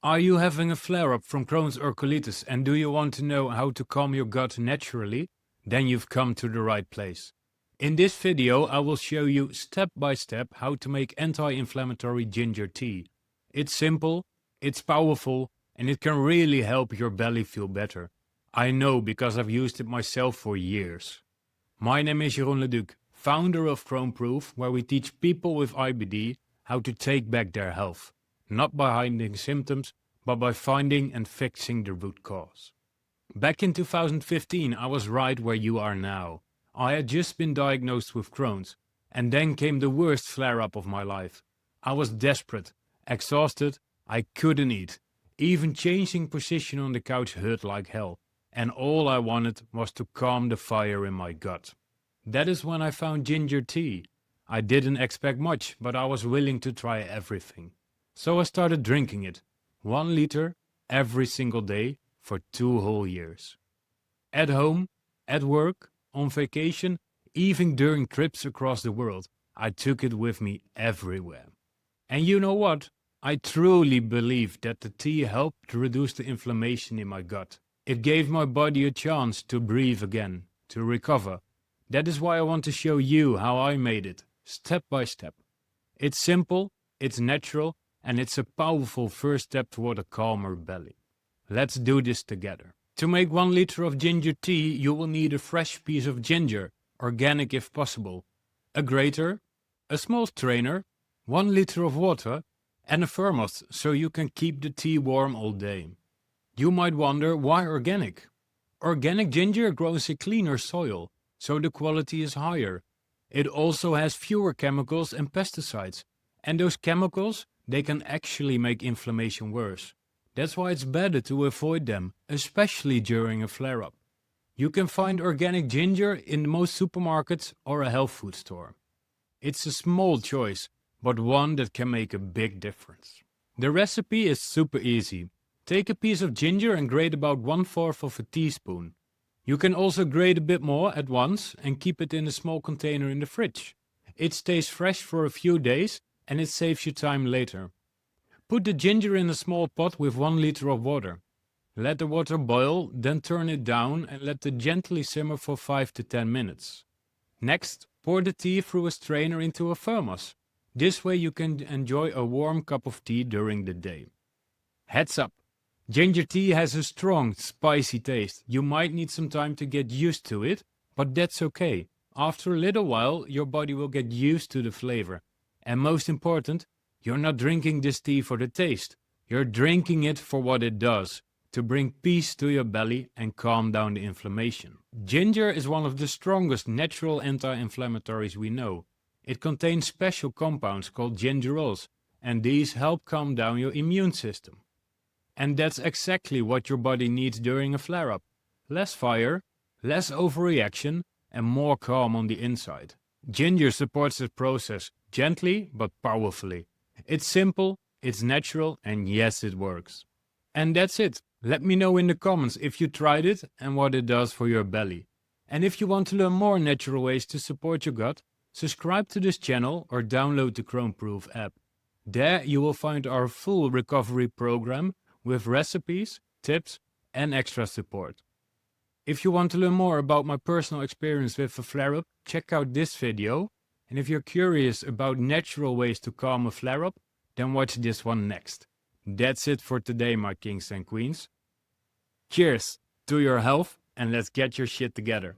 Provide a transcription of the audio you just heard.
Are you having a flare-up from Crohn's or colitis and do you want to know how to calm your gut naturally? Then you've come to the right place. In this video I will show you step by step how to make anti-inflammatory ginger tea. It's simple, it's powerful, and it can really help your belly feel better. I know because I've used it myself for years. My name is Jeroen Leduc, founder of Crohnproof, where we teach people with IBD how to take back their health. Not by hiding symptoms, but by finding and fixing the root cause. Back in 2015 I was right where you are now. I had just been diagnosed with Crohn's, and then came the worst flare-up of my life. I was desperate, exhausted, I couldn't eat. Even changing position on the couch hurt like hell, and all I wanted was to calm the fire in my gut. That is when I found ginger tea. I didn't expect much, but I was willing to try everything. So I started drinking it, 1 liter every single day for 2 whole years. At home, at work, on vacation, even during trips across the world, I took it with me everywhere. And you know what? I truly believe that the tea helped reduce the inflammation in my gut. It gave my body a chance to breathe again, to recover. That is why I want to show you how I made it, step by step. It's simple, it's natural, and it's a powerful first step toward a calmer belly. Let's do this together. To make 1 liter of ginger tea, you will need a fresh piece of ginger, organic if possible, a grater, a small strainer, 1 liter of water, and a thermos so you can keep the tea warm all day. You might wonder why organic? Organic ginger grows in cleaner soil, so the quality is higher. It also has fewer chemicals and pesticides, and those chemicals, they can actually make inflammation worse. That's why it's better to avoid them, especially during a flare-up. You can find organic ginger in most supermarkets or a health food store. It's a small choice, but one that can make a big difference. The recipe is super easy. Take a piece of ginger and grate about 1/4 of a teaspoon. You can also grate a bit more at once and keep it in a small container in the fridge. It stays fresh for a few days and it saves you time later. Put the ginger in a small pot with 1 liter of water. Let the water boil, then turn it down and let it gently simmer for 5 to 10 minutes. Next, pour the tea through a strainer into a thermos. This way you can enjoy a warm cup of tea during the day. Heads up! Ginger tea has a strong, spicy taste. You might need some time to get used to it, but that's okay. After a little while, your body will get used to the flavor. And most important, you're not drinking this tea for the taste. You're drinking it for what it does, to bring peace to your belly and calm down the inflammation. Ginger is one of the strongest natural anti-inflammatories we know. It contains special compounds called gingerols, and these help calm down your immune system. And that's exactly what your body needs during a flare-up. Less fire, less overreaction, and more calm on the inside. Ginger supports this process, gently but powerfully. It's simple, it's natural, and yes, it works. And that's it. Let me know in the comments if you tried it and what it does for your belly. And if you want to learn more natural ways to support your gut, subscribe to this channel or download the Crohnproof app. There you will find our full recovery program with recipes, tips, and extra support. If you want to learn more about my personal experience with a flare-up, check out this video. And if you're curious about natural ways to calm a flare-up, then watch this one next. That's it for today, my kings and queens. Cheers to your health, and let's get your shit together.